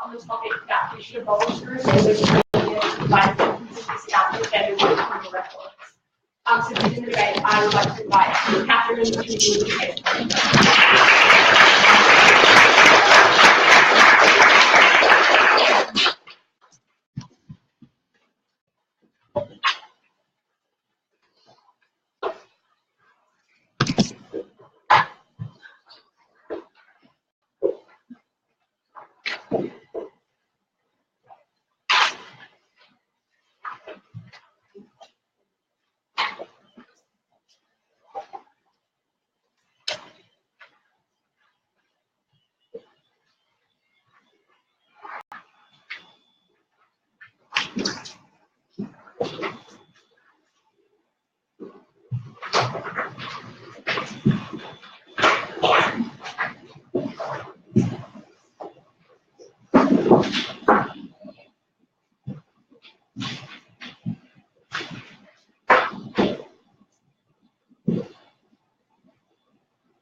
on the topic that we should abolish the recidivism to provide discount for better criminal records. So to begin the debate, I would like to invite Catherine to begin the debate.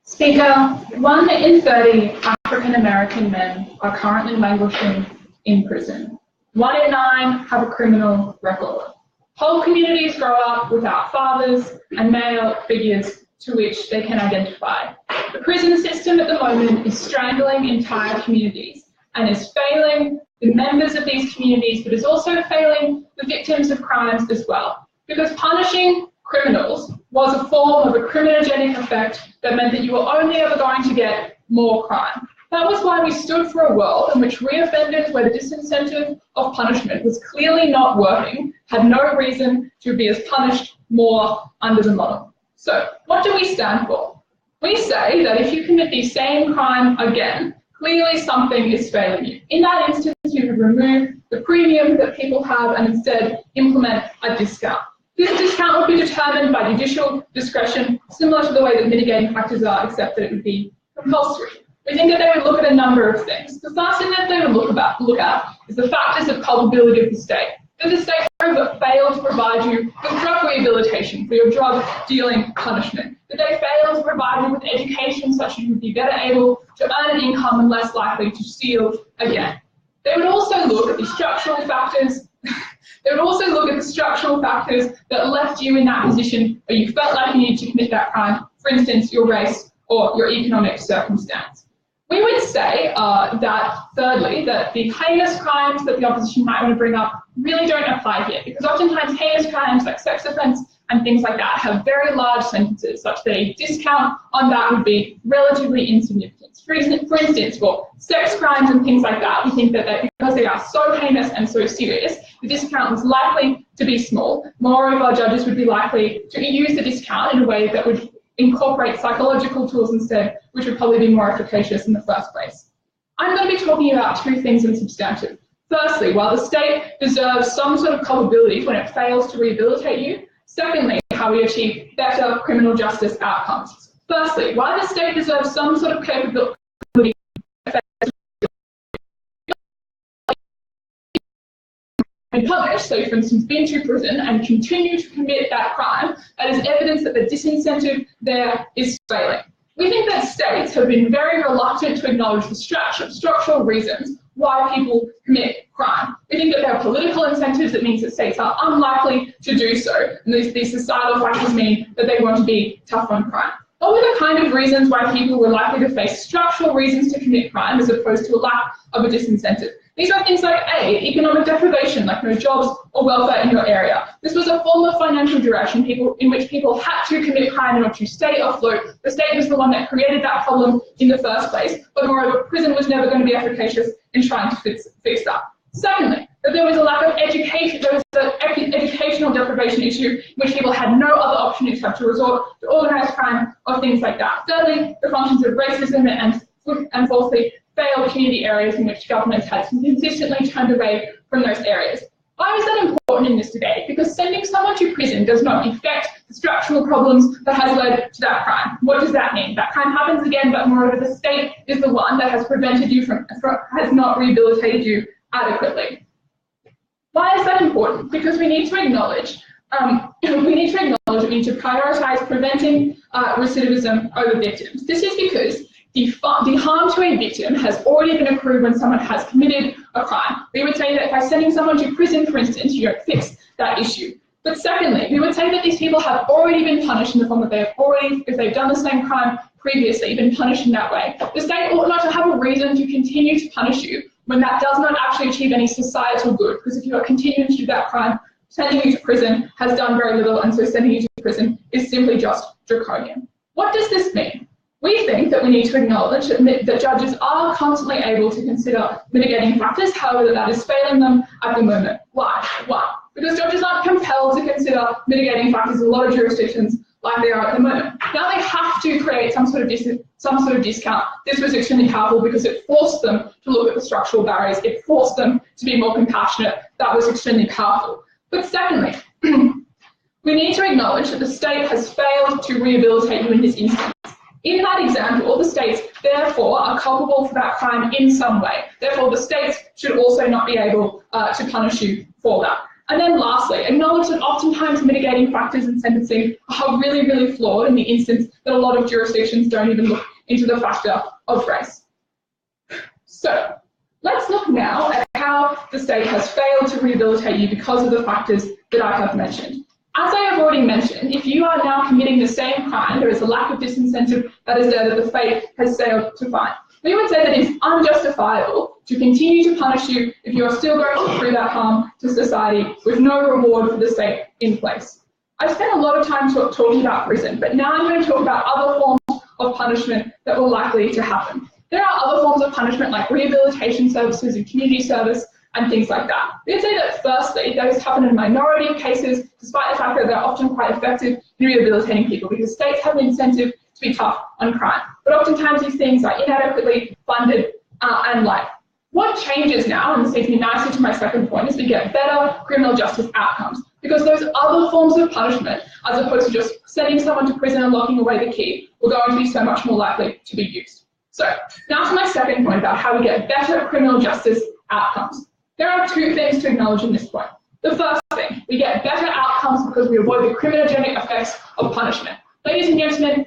Speaker, 1 in 30 African American men are currently languishing in prison. 1 in 9 have a criminal record. Whole communities grow up without fathers and male figures to which they can identify. The prison system at the moment is strangling entire communities and is failing the members of these communities, but is also failing the victims of crimes as well. Because punishing criminals was a form of a criminogenic effect that meant that you were only ever going to get more crime. That was why we stood for a world in which reoffenders, where the disincentive of punishment was clearly not working, had no reason to be as punished more under the model. So what do we stand for? We say that if you commit the same crime again, clearly something is failing you. In that instance, you would remove the premium that people have and instead implement a discount. This discount would be determined by judicial discretion, similar to the way that mitigating factors are, except that it would be compulsory. We think that they would look at a number of things. The first thing that they would look at is the factors of culpability of the state. Does the state fail to provide you with drug rehabilitation for your drug dealing punishment? Did they fail to provide you with education such that you would be better able to earn an income and less likely to steal again? They would also look at the structural factors. They would also look at the structural factors that left you in that position where you felt like you needed to commit that crime, for instance, your race or your economic circumstance. We would say that, thirdly, that the heinous crimes that the opposition might want to bring up really don't apply here, because oftentimes heinous crimes like sex offence and things like that have very large sentences, such that a discount on that would be relatively insignificant. For instance, for sex crimes and things like that, we think that because they are so heinous and so serious, the discount was likely to be small. Moreover, judges would be likely to use the discount in a way that would incorporate psychological tools instead, which would probably be more efficacious in the first place. I'm going to be talking about two things in substantive. Firstly, while the state deserves some sort of culpability when it fails to rehabilitate you. Secondly, how we achieve better criminal justice outcomes. Firstly, why the state deserves some sort of capability and punish, so for instance, been to prison and continue to commit that crime, that is evidence that the disincentive there is failing. We think that states have been very reluctant to acknowledge the structural reasons why people commit crime. We think that there are political incentives that means that states are unlikely to do so, and these societal factors mean that they want to be tough on crime. What were the kind of reasons why people were likely to face structural reasons to commit crime as opposed to a lack of a disincentive? These are things like A, economic deprivation, like no jobs or welfare in your area. This was a form of financial direction in which people had to commit crime in order to stay afloat. The state was the one that created that problem in the first place, but moreover, prison was never going to be efficacious in trying to fix that. Secondly, that there was a lack of education, there was an educational deprivation issue in which people had no other option except to resort to organised crime or things like that. Thirdly, the functions of racism and fourthly, failed community areas in which governments had consistently turned away from those areas. Why is that important in this debate? Because sending someone to prison does not affect the structural problems that has led to that crime. What does that mean? That crime happens again, but moreover, the state is the one that has prevented you has not rehabilitated you adequately. Why is that important? Because we need to acknowledge we need to prioritise preventing recidivism over victims. This is because the harm to a victim has already been accrued when someone has committed a crime. We would say that by sending someone to prison, for instance, you don't fix that issue. But secondly, we would say that these people have already been punished in the form that they have already, if they've done the same crime previously, been punished in that way. The state ought not to have a reason to continue to punish you when that does not actually achieve any societal good, because if you are continuing to do that crime, sending you to prison has done very little, and so sending you to prison is simply just draconian. What does this mean? We think that we need to acknowledge that judges are constantly able to consider mitigating factors, however that is failing them at the moment. Why? Why? Because judges aren't compelled to consider mitigating factors in a lot of jurisdictions like they are at the moment. Now they have to create some sort of discount. This was extremely powerful because it forced them to look at the structural barriers. It forced them to be more compassionate. That was extremely powerful. But secondly, we need to acknowledge that the state has failed to rehabilitate you in this instance. In that example, the states therefore are culpable for that crime in some way. Therefore, the states should also not be able to punish you for that. And then lastly, acknowledge that oftentimes mitigating factors in sentencing are really, really flawed in the instance that a lot of jurisdictions don't even look into the factor of race. So let's look now at how the state has failed to rehabilitate you because of the factors that I have mentioned. As I have already mentioned, if you are now committing the same crime, there is a lack of disincentive that is there that the state has failed to find. We would say that it is unjustifiable to continue to punish you if you are still going through that harm to society with no reward for the state in place. I've spent a lot of time talking about prison, but now I'm going to talk about other forms of punishment that were likely to happen. There are other forms of punishment like rehabilitation services and community service and things like that. We would say that firstly, those happen in minority cases, despite the fact that they're often quite effective in rehabilitating people because states have an incentive to be tough on crime. But oftentimes these things are inadequately funded and light. What changes now, and this leads me nicely to my second point, is we get better criminal justice outcomes because those other forms of punishment, as opposed to just sending someone to prison and locking away the key, are going to be so much more likely to be used. So now to my second point about how we get better criminal justice outcomes. There are two things to acknowledge in this point. The first thing, we get better outcomes because we avoid the criminogenic effects of punishment. Ladies and gentlemen,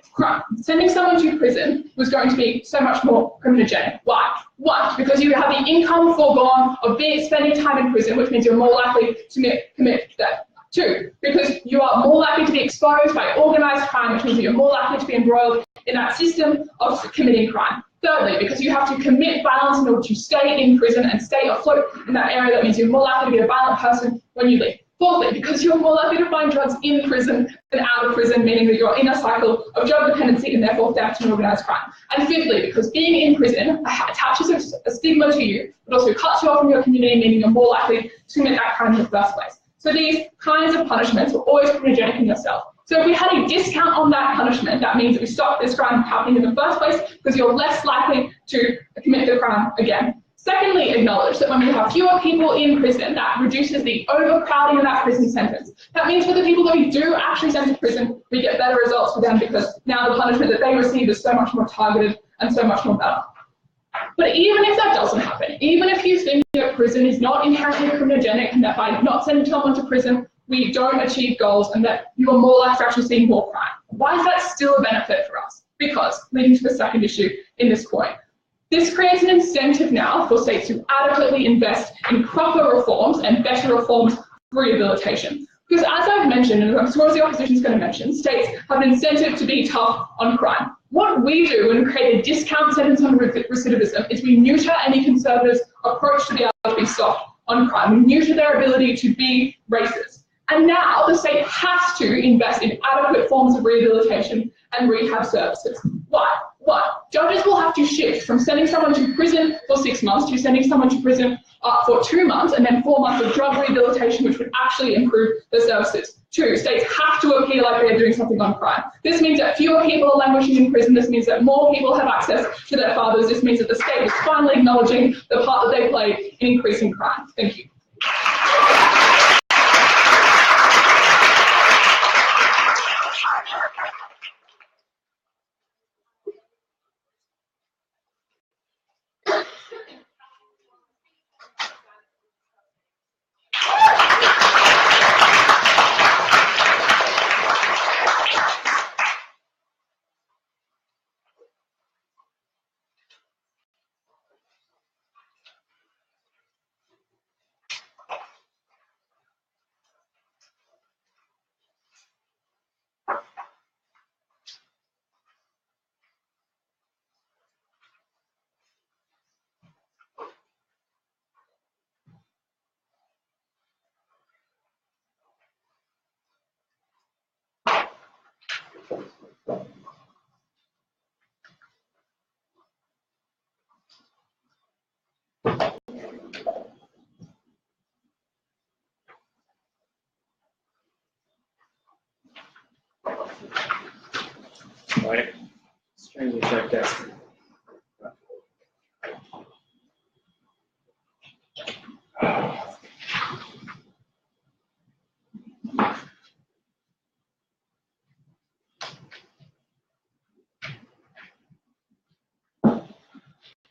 sending someone to prison was going to be so much more criminogenic. Why? One, because you have the income foregone of spending time in prison, which means you're more likely to commit theft. Two, because you are more likely to be exposed by organised crime, which means that you're more likely to be embroiled in that system of committing crime. Thirdly, because you have to commit violence in order to stay in prison and stay afloat in that area, that means you're more likely to be a violent person when you leave. Fourthly, because you're more likely to find drugs in prison than out of prison, meaning that you're in a cycle of drug dependency and therefore theft and organised crime. And fifthly, because being in prison attaches a stigma to you, but also cuts you off from your community, meaning you're more likely to commit that crime in the first place. So these kinds of punishments were always criminogenic in yourself. So if we had a discount on that punishment, that means that we stop this crime happening in the first place because you're less likely to commit the crime again. Secondly, acknowledge that when we have fewer people in prison, that reduces the overcrowding of that prison sentence. That means for the people that we do actually send to prison, we get better results for them because now the punishment that they receive is so much more targeted and so much more better. But even if that doesn't happen, even if you think that prison is not inherently criminogenic and that by not sending someone to prison, we don't achieve goals and that you are more likely to actually see more crime. Why is that still a benefit for us? Because, leading to the second issue in this point, this creates an incentive now for states to adequately invest in proper reforms and better reforms for rehabilitation. Because as I've mentioned, and I'm sure the opposition is going to mention, states have an incentive to be tough on crime. What we do when we create a discount sentence on recidivism is we neuter any conservatives' approach to be able to be soft on crime. We neuter their ability to be racist. And now the state has to invest in adequate forms of rehabilitation and rehab services. Why? What? Judges will have to shift from sending someone to prison for 6 months to sending someone to prison for 2 months and then 4 months of drug rehabilitation, which would actually improve the services. 2, states have to appear like they are doing something on crime. This means that fewer people are languishing in prison. This means that more people have access to their fathers. This means that the state is finally acknowledging the part that they play in increasing crime. Thank you. Right. Strangely check desk.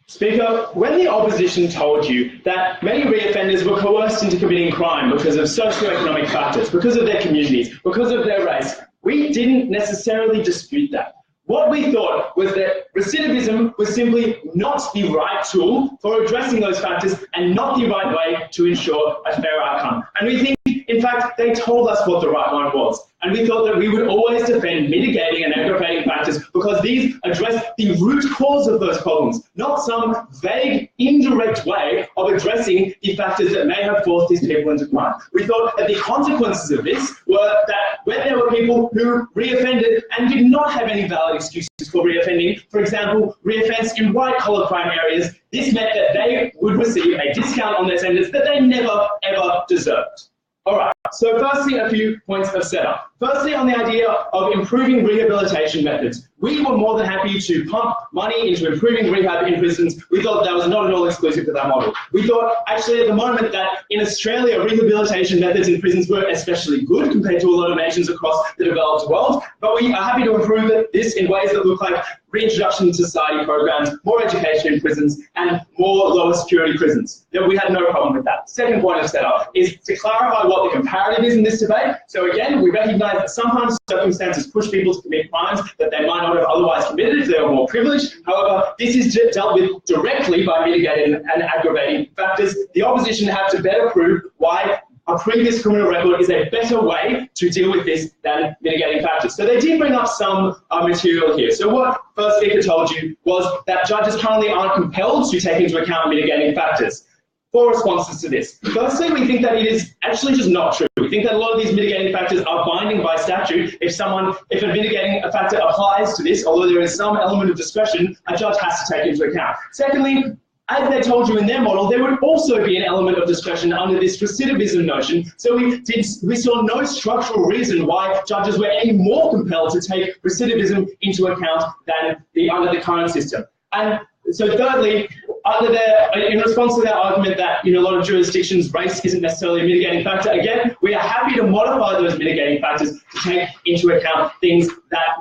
Speaker, when the opposition told you that many reoffenders were coerced into committing crime because of socioeconomic factors, because of their communities, because of their race, we didn't necessarily dispute that. What we thought was that recidivism was simply not the right tool for addressing those factors and not the right way to ensure a fair outcome. And we think, in fact, they told us what the right one was. And we thought that we would always defend mitigating and aggravating factors because these address the root cause of those problems, not some vague, indirect way of addressing the factors that may have forced these people into crime. We thought that the consequences of this were that when there were people who reoffended and did not have any valid excuses for reoffending, for example, reoffense in white-collar crime areas, this meant that they would receive a discount on their sentence that they never, ever deserved. All right, so firstly, a few points of setup. Firstly, on the idea of improving rehabilitation methods. We were more than happy to pump money into improving rehab in prisons. We thought that was not at all exclusive to that model. We thought, actually, at the moment that in Australia, rehabilitation methods in prisons were especially good compared to a lot of nations across the developed world. But we are happy to improve this in ways that look like reintroduction to society programs, more education in prisons, and more lower security prisons. We had no problem with that. Second point of setup is to clarify what the comparative is in this debate. So again, we recognise that sometimes circumstances push people to commit crimes that they might not have otherwise committed if they were more privileged. However, this is dealt with directly by mitigating and aggravating factors. The opposition have to better prove why a previous criminal record is a better way to deal with this than mitigating factors. So they did bring up some material here. So what first speaker told you was that judges currently aren't compelled to take into account mitigating factors. 4 responses to this. Firstly, we think that it is actually just not true. We think that a lot of these mitigating factors are binding by statute. If a mitigating factor applies to this, although there is some element of discretion, a judge has to take into account. Secondly, as they told you in their model, there would also be an element of discretion under this recidivism notion. So we saw no structural reason why judges were any more compelled to take recidivism into account than under the current system. And so thirdly, in response to that argument that in a lot of jurisdictions race isn't necessarily a mitigating factor, again, we are happy to modify those mitigating factors to take into account things that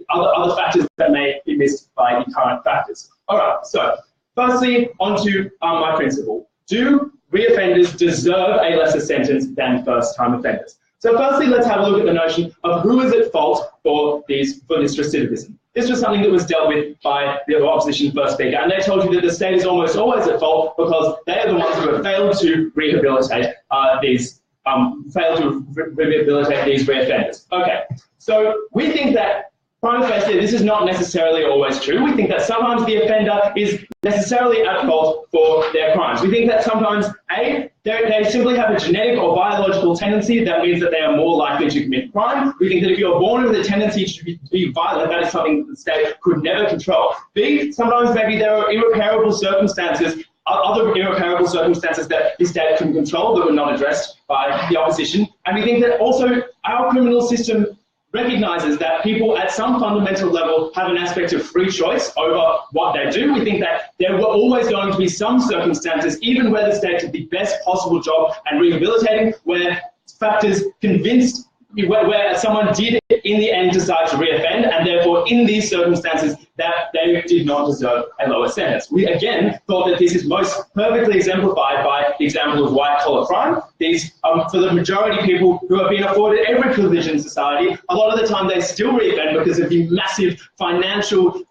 other factors that may be missed by the current factors. All right, so firstly, onto my principle. Do reoffenders deserve a lesser sentence than first-time offenders? So firstly, let's have a look at the notion of who is at fault for this recidivism. This was something that was dealt with by the opposition first speaker, and they told you that the state is almost always at fault because they are the ones who have failed to rehabilitate these reoffenders. Okay, so we think that prima facie, this is not necessarily always true. We think that sometimes the offender is necessarily at fault for their crimes. We think that sometimes, A, they simply have a genetic or biological tendency that means that they are more likely to commit crime. We think that if you're born with a tendency to be violent, that is something that the state could never control. B, sometimes maybe there are irreparable circumstances, other irreparable circumstances that the state can control that were not addressed by the opposition. And we think that also our criminal system recognises that people at some fundamental level have an aspect of free choice over what they do. We think that there were always going to be some circumstances, even where the state did the best possible job at rehabilitating, where factors convinced, where someone did in the end decide to reoffend, and therefore in these circumstances that they did not deserve a lower sentence. We again thought that this is most perfectly exemplified by the example of white-collar crime. These, for the majority of people who have been afforded every privilege in society, a lot of the time they still reoffend because of the massive financial,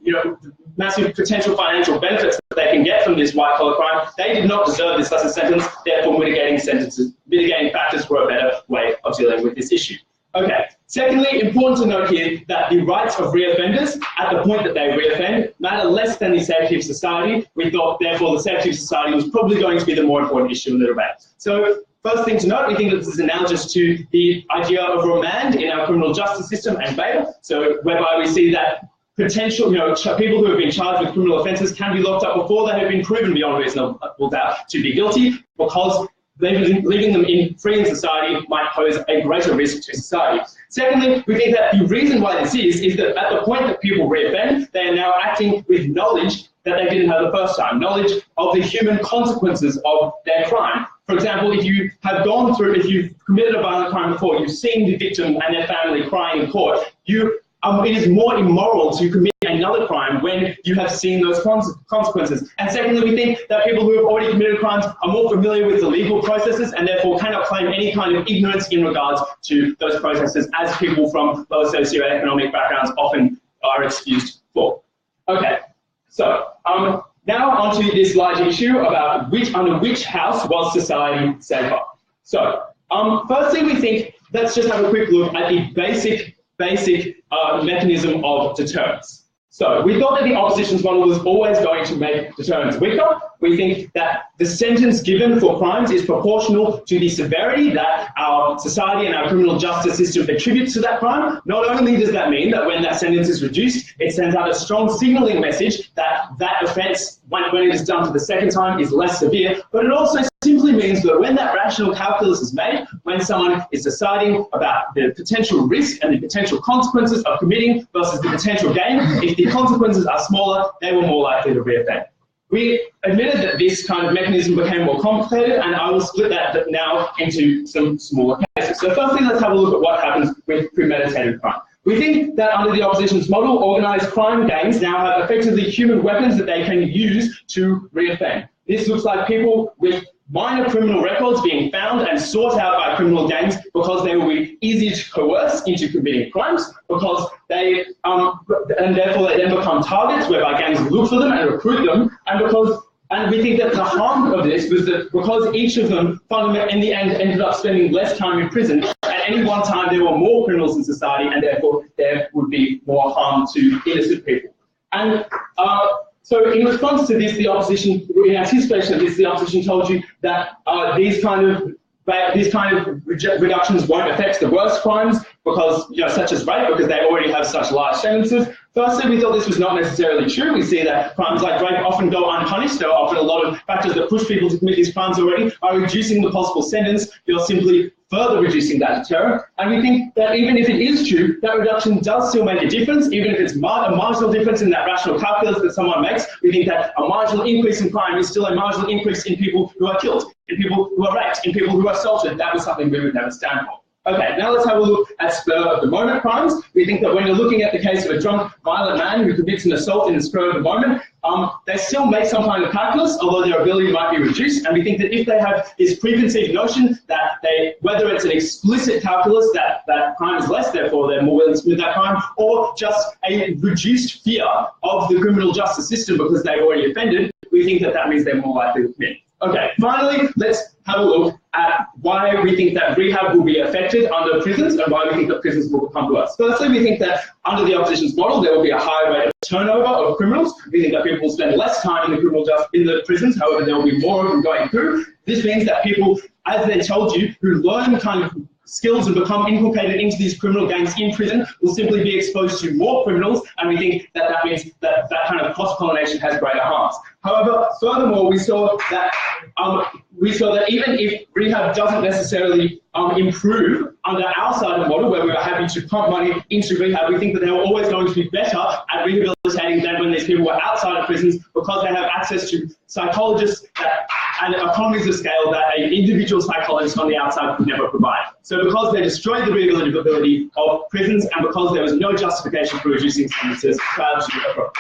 massive potential financial benefits that they can get from this white-collar crime. They did not deserve this lesser sentence, therefore mitigating factors were a better way of dealing with this issue. Okay, Secondly, important to note here that the rights of reoffenders at the point that they reoffend matter less than the safety of society. We thought, therefore, the safety of society was probably going to be the more important issue in the debate. So, first thing to note, we think that this is analogous to the idea of remand in our criminal justice system and bail. So, whereby we see that potential, people who have been charged with criminal offences can be locked up before they have been proven beyond reasonable doubt to be guilty, because leaving them free in society might pose a greater risk to society. Secondly, we think that the reason why this is that at the point that people reoffend, they are now acting with knowledge that they didn't have the first time, knowledge of the human consequences of their crime. For example, if you've committed a violent crime before, you've seen the victim and their family crying in court, it is more immoral to commit another crime when you have seen those consequences. And secondly, we think that people who have already committed crimes are more familiar with the legal processes and therefore cannot claim any kind of ignorance in regards to those processes, as people from lower socioeconomic backgrounds often are excused for. Okay, so now onto this larger issue about under which house was society safer. So firstly, we think, let's just have a quick look at the basic mechanism of deterrence. So we thought that the opposition's model was always going to make deterrence weaker. We think that the sentence given for crimes is proportional to the severity that our society and our criminal justice system attributes to that crime. Not only does that mean that when that sentence is reduced, it sends out a strong signalling message that that offence, when it is done for the second time, is less severe, but it also simply means that when that rational calculus is made, when someone is deciding about the potential risk and the potential consequences of committing versus the potential gain, if the consequences are smaller, they were more likely to reoffend. We admitted that this kind of mechanism became more complicated, and I will split that now into some smaller cases. So firstly, let's have a look at what happens with premeditated crime. We think that under the opposition's model, organised crime gangs now have effectively human weapons that they can use to reoffend. This looks like people with minor criminal records being found and sought out by criminal gangs because they will be easy to coerce into committing crimes, because they, and therefore they then become targets whereby gangs look for them and recruit them, and we think that the harm of this was that because each of them fundamentally in the end ended up spending less time in prison, at any one time there were more criminals in society, and therefore there would be more harm to innocent people. And so in response to this, the opposition, in anticipation of this, the opposition told you that these kind of reductions won't affect the worst crimes, because, such as rape, because they already have such large sentences. Firstly, we thought this was not necessarily true. We see that crimes like rape often go unpunished. There are often a lot of factors that push people to commit these crimes already. By reducing the possible sentence, you're simply further reducing that deterrent. And we think that even if it is true, that reduction does still make a difference, even if it's a marginal difference in that rational calculus that someone makes. We think that a marginal increase in crime is still a marginal increase in people who are killed, in people who are raped, in people who are assaulted. That was something we would never stand for. Okay, now let's have a look at spur-of-the-moment crimes. We think that when you're looking at the case of a drunk, violent man who commits an assault in the spur of the moment, they still make some kind of calculus, although their ability might be reduced. And we think that if they have this preconceived notion that whether it's an explicit calculus that crime is less, therefore they're more willing to commit that crime, or just a reduced fear of the criminal justice system because they've already offended, we think that means they're more likely to commit. Okay, finally, let's have a look at why we think that rehab will be affected under prisons and why we think that prisons will become worse. Firstly, we think that under the opposition's model, there will be a higher rate of turnover of criminals. We think that people will spend less time in the prisons, however, there will be more of them going through. This means that people, as they told you, who learn kind of skills and become inculcated into these criminal gangs in prison will simply be exposed to more criminals, and we think that means that kind of cross-pollination has greater harms. However, furthermore, we saw that even if rehab doesn't necessarily improve under our side of the model, where we are happy to pump money into rehab, we think that they were always going to be better at rehabilitating than when these people were outside of prisons, because they have access to psychologists and economies of scale that an individual psychologist on the outside could never provide. So because they destroyed the rehabilitability of prisons, and because there was no justification for reducing sentences, proud to approach.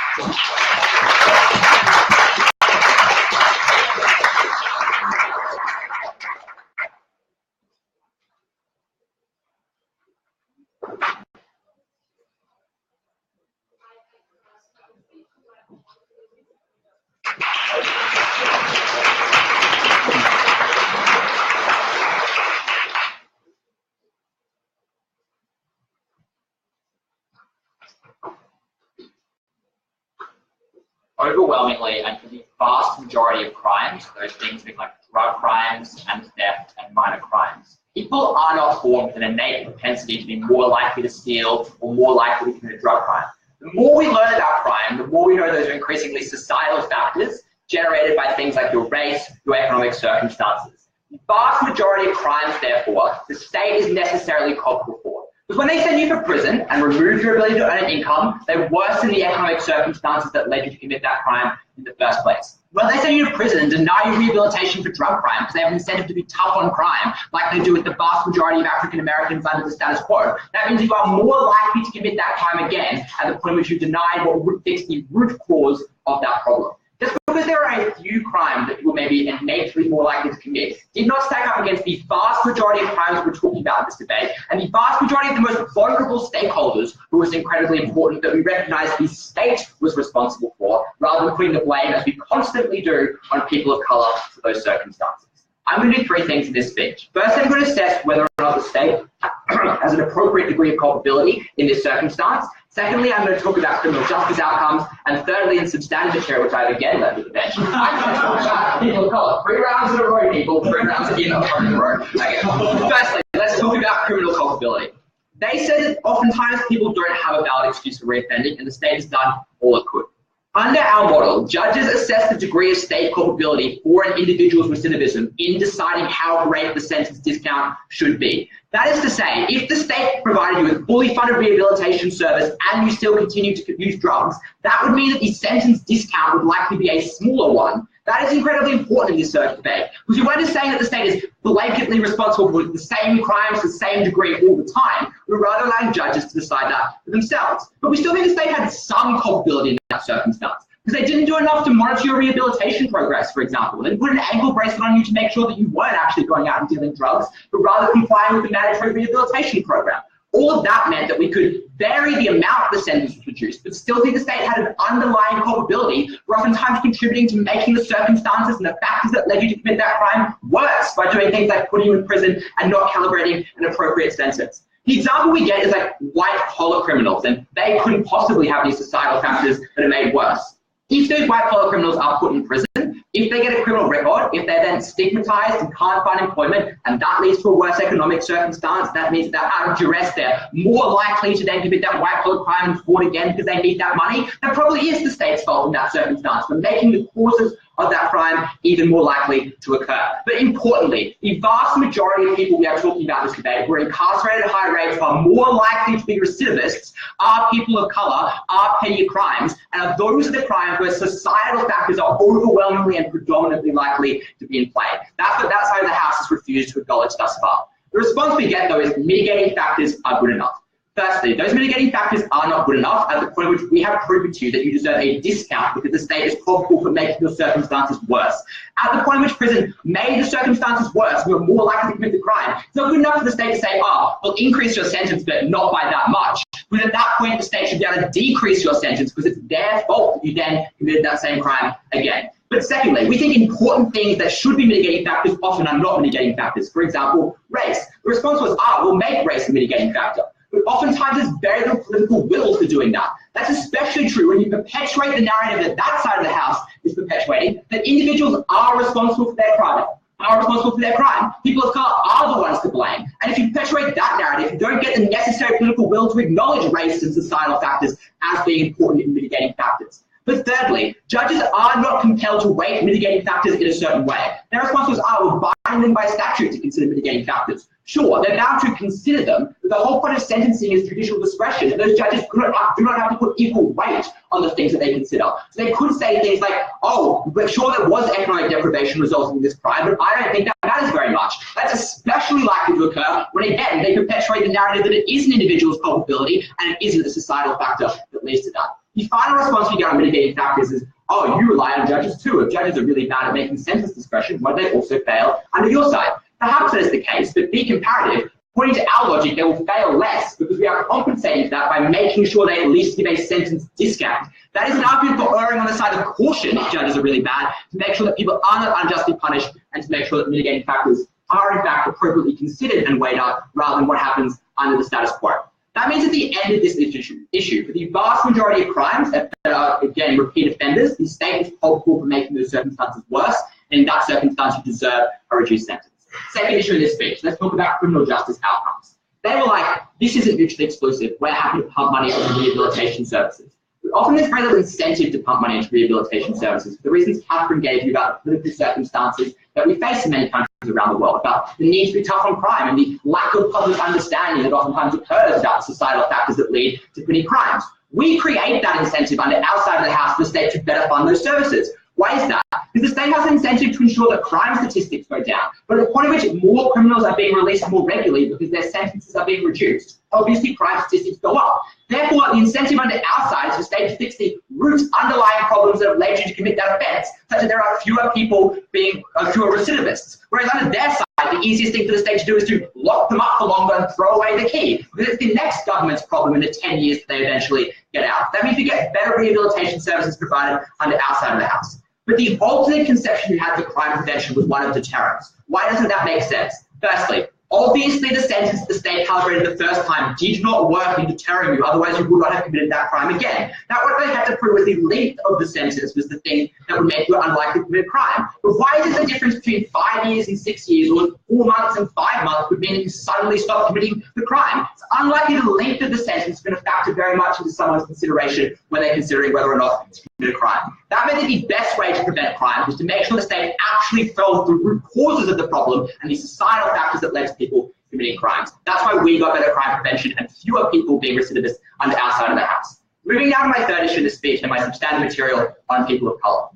overwhelmingly, and for the vast majority of crimes, those things being like drug crimes and theft and minor crimes, people are not born with an innate propensity to be more likely to steal or more likely to commit a drug crime. The more we learn about crime, the more we know those are increasingly societal factors generated by things like your race, your economic circumstances. The vast majority of crimes, therefore, the state is necessarily culpable for. Because when they send you to prison and remove your ability to earn an income, they worsen the economic circumstances that led you to commit that crime in the first place. When they send you to prison and deny you rehabilitation for drug crime because they have an incentive to be tough on crime, like they do with the vast majority of African Americans under the status quo, that means you are more likely to commit that crime again at the point in which you denied what would fix the root cause of that problem. Just because there are a few crimes that people may be innately more likely to commit did not stack up against the vast majority of crimes we're talking about in this debate, and the vast majority of the most vulnerable stakeholders who was incredibly important that we recognise the state was responsible for, rather than putting the blame, as we constantly do, on people of colour for those circumstances. I'm going to do three things in this speech. First, I'm going to assess whether or not the state has an appropriate degree of culpability in this circumstance. Secondly, I'm going to talk about criminal justice outcomes. And thirdly, in substantive material, which I've again left at the bench, I'm going to talk about people of colour. 3 rounds in a row, people. 3 rounds in a row. Okay. Firstly, let's talk about criminal culpability. They said that oftentimes people don't have a valid excuse for reoffending, and the state has done all it could. Under our model, judges assess the degree of state culpability for an individual's recidivism in deciding how great the sentence discount should be. That is to say, if the state provided you with fully funded rehabilitation service and you still continue to use drugs, that would mean that the sentence discount would likely be a smaller one. That is incredibly important in this circuit debate, because we weren't just saying that the state is blanketly responsible for the same crimes to the same degree all the time. We're rather allowing judges to decide that for themselves. But we still think the state had some culpability in that circumstance, because they didn't do enough to monitor your rehabilitation progress, for example. They put an ankle bracelet on you to make sure that you weren't actually going out and dealing drugs, but rather complying with the mandatory rehabilitation program. All of that meant that we could vary the amount the sentence was reduced, but still think the state had an underlying culpability for oftentimes contributing to making the circumstances and the factors that led you to commit that crime worse by doing things like putting you in prison and not calibrating an appropriate sentence. The example we get is like white-collar criminals, and they couldn't possibly have these societal factors that are made worse. If those white-collar criminals are put in prison, if they get a criminal record, if they're then stigmatized and can't find employment, and that leads to a worse economic circumstance, that means that out of duress, they're more likely to then commit that white-collar crime and fraud again because they need that money. That probably is the state's fault in that circumstance for making the causes of that crime even more likely to occur. But importantly, the vast majority of people we are talking about in this debate who are incarcerated at high rates, are more likely to be recidivists, are people of colour, are petty crimes, and those are the crimes where societal factors are overwhelmingly and predominantly likely to be in play. That's what that side of the House has refused to acknowledge thus far. The response we get, though, is mitigating factors are good enough. Firstly, those mitigating factors are not good enough at the point at which we have proven to you that you deserve a discount because the state is culpable for making your circumstances worse. At the point in which prison made the circumstances worse, we are more likely to commit the crime. It's not good enough for the state to say, oh, we'll increase your sentence, but not by that much. But at that point, the state should be able to decrease your sentence because it's their fault that you then committed that same crime again. But secondly, we think important things that should be mitigating factors often are not mitigating factors. For example, race. The response was, we'll make race a mitigating factor. But oftentimes there's very little political will for doing that. That's especially true when you perpetuate the narrative that that side of the House is perpetuating, that individuals are responsible for their crime. People of colour are the ones to blame. And if you perpetuate that narrative, you don't get the necessary political will to acknowledge race and societal factors as being important in mitigating factors. But thirdly, judges are not compelled to weight mitigating factors in a certain way. Their response was, we'll bind them by statute to consider mitigating factors. Sure, they're bound to consider them, but the whole point of sentencing is judicial discretion, and those judges do not have to put equal weight on the things that they consider. So they could say things like, but sure, there was economic deprivation resulting in this crime, but I don't think that matters very much. That's especially likely to occur when, again, they perpetuate the narrative that it is an individual's culpability and it isn't a societal factor that leads to that. The final response we get on mitigating factors is, you rely on judges too. If judges are really bad at making sentence discretion, why don't they also fail under your side? Perhaps that is the case, but be comparative. According to our logic, they will fail less because we are compensating for that by making sure they at least give a sentence discount. That is an argument for erring on the side of caution if judges are really bad, to make sure that people are not unjustly punished and to make sure that mitigating factors are in fact appropriately considered and weighed up rather than what happens under the status quo. That means at the end of this issue, for the vast majority of crimes that are, again, repeat offenders, the state is culpable for making those circumstances worse, and in that circumstance, you deserve a reduced sentence. Second issue in this speech, let's talk about criminal justice outcomes. They were like, this isn't mutually exclusive. We're happy to pump money into rehabilitation services. But often there's very little incentive to pump money into rehabilitation services for the reasons Catherine gave you about the political circumstances that we face in many countries around the world, about the need to be tough on crime and the lack of public understanding that oftentimes occurs about societal factors that lead to committing crimes. We create that incentive under our side of the house for the state to better fund those services. Why is that? Because the state has an incentive to ensure that crime statistics go down, but at the point at which more criminals are being released more regularly because their sentences are being reduced, obviously crime statistics go up. Therefore, the incentive under our side is for the state to fix the root underlying problems that have led you to commit that offence, such that there are fewer people being fewer recidivists. Whereas under their side, the easiest thing for the state to do is to lock them up for longer and throw away the key, because it's the next government's problem in the 10 years that they eventually get out. That means we get better rehabilitation services provided under our side of the house. But the alternate conception we had for crime prevention was one of deterrence. Why doesn't that make sense? Firstly, obviously the sentence the state calibrated the first time did not work in deterring you, otherwise you would not have committed that crime again. Now what they had to prove was the length of the sentence was the thing that would make you unlikely to commit a crime. But why is it the difference between 5 years and 6 years, or 4 months and 5 months would mean that you suddenly stop committing the crime? It's unlikely the length of the sentence is going to factor very much into someone's consideration when they're considering whether or not to commit a crime. That meant that the best way to prevent crime was to make sure the state actually solved the root causes of the problem and the societal factors that led to people committing crimes. That's why we got better crime prevention and fewer people being recidivists under our side of the house. Moving now to my third issue in the speech and my substantive material on people of colour.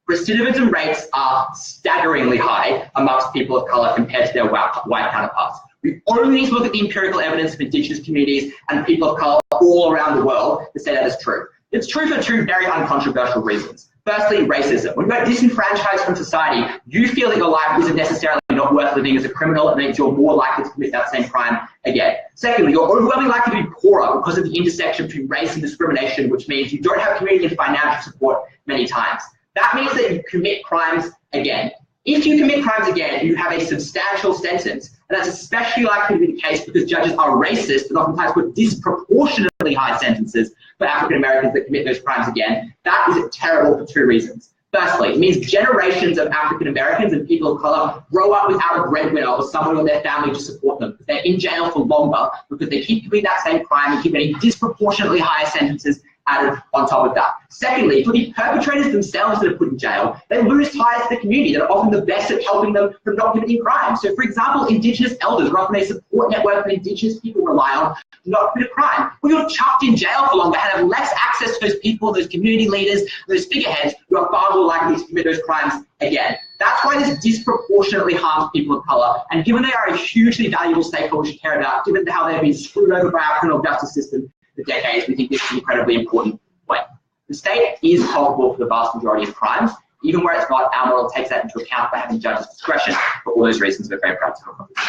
Recidivism rates are staggeringly high amongst people of colour compared to their white counterparts. We only need to look at the empirical evidence of Indigenous communities and people of colour all around the world to say that is true. It's true for two very uncontroversial reasons. Firstly, racism. When you're disenfranchised from society, you feel that your life isn't necessarily not worth living as a criminal, and means you're more likely to commit that same crime again. Secondly, you're overwhelmingly likely to be poorer because of the intersection between race and discrimination, which means you don't have community and financial support many times. That means that you commit crimes again. If you commit crimes again, you have a substantial sentence, and that's especially likely to be the case because judges are racist and oftentimes put disproportionately high sentences for African Americans that commit those crimes again. That is terrible for two reasons. Firstly, it means generations of African Americans and people of colour grow up without a breadwinner or someone in their family to support them. They're in jail for longer because they keep committing that same crime and keep getting disproportionately higher sentences added on top of that. Secondly, for the perpetrators themselves that are put in jail, they lose ties to the community that are often the best at helping them from not committing crime. So for example, Indigenous elders are often a support network that Indigenous people rely on to not commit a crime. Well, you're chucked in jail for longer and have less access to those people, those community leaders, those figureheads who are far more likely to commit those crimes again. That's why this disproportionately harms people of colour, and given they are a hugely valuable stakeholder to care about, given how they've been screwed over by our criminal justice system for decades, we think this is an incredibly important point. The state is culpable for the vast majority of crimes. Even where it's not, our model takes that into account by having judges' discretion. For all those reasons, we're very proud to talk about this.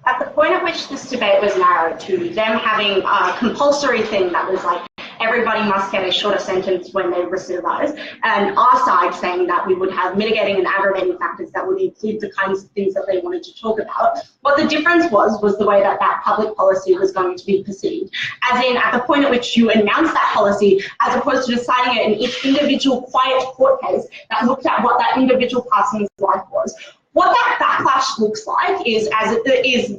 At the point at which this debate was narrowed to them having a compulsory thing that was like everybody must get a shorter sentence when they recidivize, and our side saying that we would have mitigating and aggravating factors that would include the kinds of things that they wanted to talk about. What the difference was the way that that public policy was going to be perceived. As in, at the point at which you announced that policy, as opposed to deciding it in each individual quiet court case that looked at what that individual person's life was. What that backlash looks like is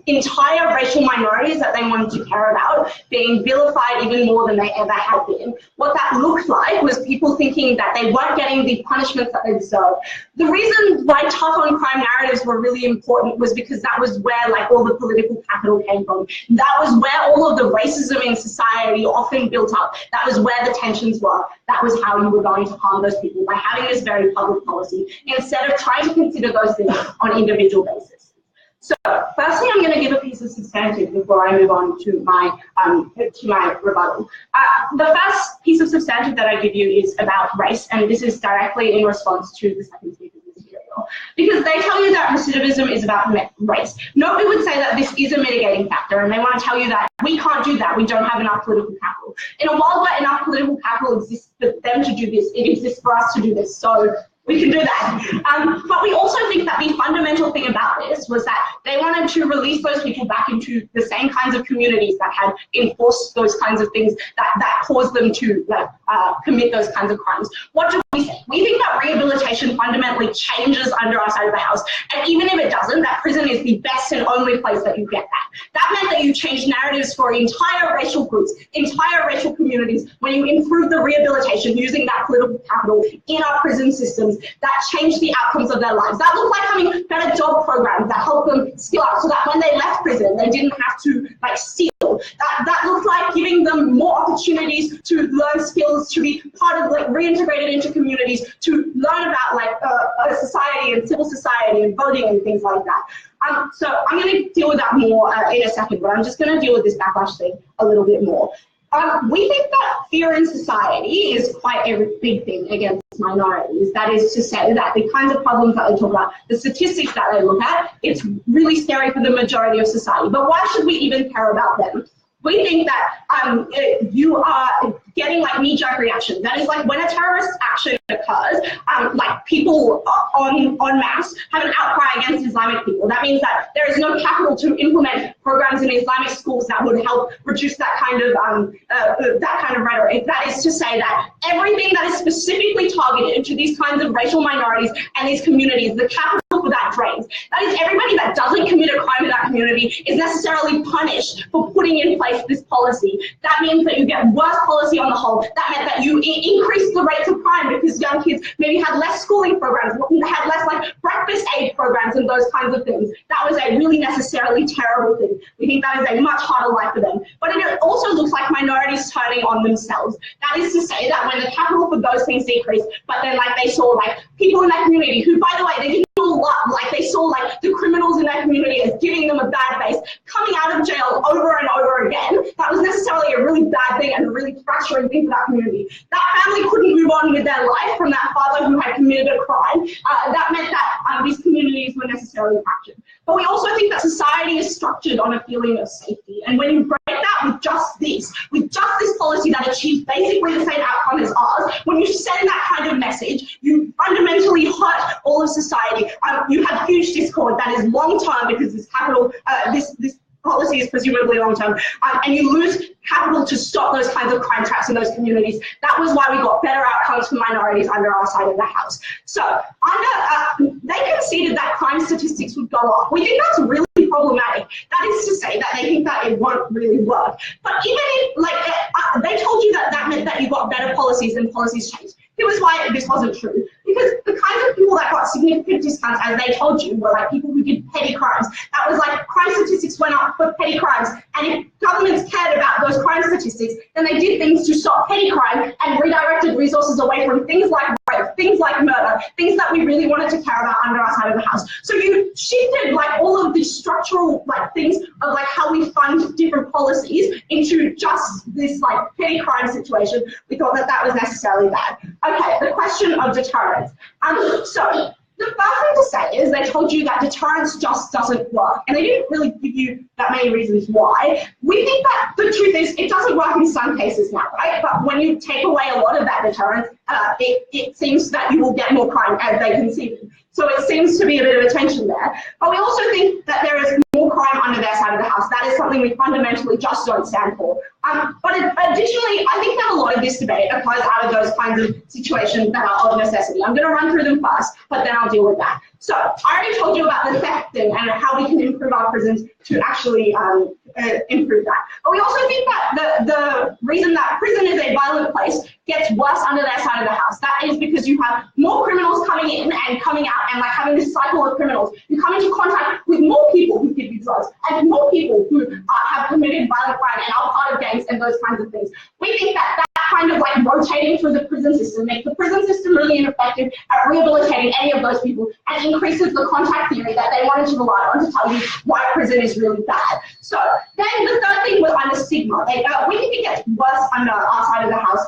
entire racial minorities that they wanted to care about being vilified even more than they ever had been. What that looked like was people thinking that they weren't getting the punishments that they deserved. The reason why tough on crime narratives were really important was because that was where like all the political capital came from. That was where all of the racism in society often built up. That was where the tensions were. That was how you were going to harm those people, by having this very public policy, instead of trying to consider those things on individual basis. So firstly, I'm going to give a piece of substantive before I move on to my rebuttal. The first piece of substantive that I give you is about race, and this is directly in response to the second speaker's material, because they tell you that recidivism is about race. Nobody would say that this is a mitigating factor, and they want to tell you that we can't do that, we don't have enough political capital. In a world where enough political capital exists for them to do this, it exists for us to do this. So we can do that. But we also think that the fundamental thing about this was that they wanted to release those people back into the same kinds of communities that had enforced those kinds of things that caused them to commit those kinds of crimes. What do we say? We think that rehabilitation fundamentally changes under our side of the house. And even if it doesn't, that prison is the best and only place that you get that. That meant that you changed narratives for entire racial groups, entire racial communities, when you improved the rehabilitation using that political capital in our prison systems that changed the outcomes of their lives. That looked like having better job programs that helped them skill up so that when they left prison, they didn't have to steal. That looked like giving them more opportunities to learn skills, to be part of reintegrated into communities, to learn about society and civil society and voting and things like that. So I'm going to deal with that more in a second, but I'm just going to deal with this backlash thing a little bit more. We think that fear in society is quite a big thing against minorities. That is to say that the kinds of problems that they talk about, the statistics that they look at, it's really scary for the majority of society. But why should we even care about them? We think that you are getting knee-jerk reaction. That is when a terrorist action occurs, people en masse have an outcry against Islamic people. That means that there is no capital to implement programs in Islamic schools that would help reduce that kind of rhetoric. That is to say that everything that is specifically targeted to these kinds of racial minorities and these communities, the capital for that drains. That is, everybody that doesn't commit a crime in that community is necessarily punished for putting in place this policy. That means that you get worse policy on the whole. That meant that you increase the rates of crime because young kids maybe had less schooling programs, had less breakfast aid programs and those kinds of things. That was a really necessarily terrible thing. We think that is a much harder life for them. But it also looks like minorities turning on themselves. That is to say that when the capital for those things decreased, but then they saw people in that community who, by the way, they didn't love, they saw the criminals in that community as giving them a bad face, coming out of jail over and over again. That was necessarily a really bad thing and a really frustrating thing for that community. That family couldn't move on with their life from that father who had committed a crime. That meant that these communities were necessarily fractured. But we also think that society is structured on a feeling of safety. And when you break that with just this policy that achieves basically the same outcome as ours, when you send that kind of message, you fundamentally hurt all of society. You have huge discord that is long-term because this capital, this policy is presumably long-term, and you lose capital to stop those kinds of crime traps in those communities. That was why we got better outcomes for minorities under our side of the house. So they conceded that crime statistics would go up. We think that's really problematic. That is to say that they think that it won't really work. But even if, they told you that meant that you got better policies and policies changed. Here's why this wasn't true. Because the kinds of people that got significant discounts, as they told you, were people who did petty crimes. That was crime statistics went up for petty crimes. And if governments cared about those crime statistics, then they did things to stop petty crime and redirected resources away from things like rape, things like murder, things that we really wanted to care about under our side of the house. So you shifted all of the structural things of how we fund different policies into just this petty crime situation. We thought that was necessarily bad. Okay, the question of deterrence. So the first thing to say is they told you that deterrence just doesn't work, and they didn't really give you that many reasons why. We think that the truth is it doesn't work in some cases now, right? But when you take away a lot of that deterrence, it seems that you will get more crime as they conceded. So it seems to be a bit of a tension there. But we also think that there is more crime under their side of the house. That is something we fundamentally just don't stand for. But additionally, I think that a lot of this debate applies out of those kinds of situations that are of necessity. I'm going to run through them first, but then I'll deal with that. So I already told you about the theft thing and how we can improve our prisons to actually improve that. But we also think that the reason that prison is a violent place gets worse under their side of the house. That is because you have more criminals coming in and coming out and like having this cycle of criminals. You come into contact with more people who give you drugs and more people who have committed violent crime and are part of gangs and those kinds of things. We think that kind of like rotating through the prison system makes the prison system really ineffective at rehabilitating any of those people and increases the contact theory that they wanted to rely on to tell you why prison is really bad. So then the third thing was under stigma. We think it gets worse under our side of the house.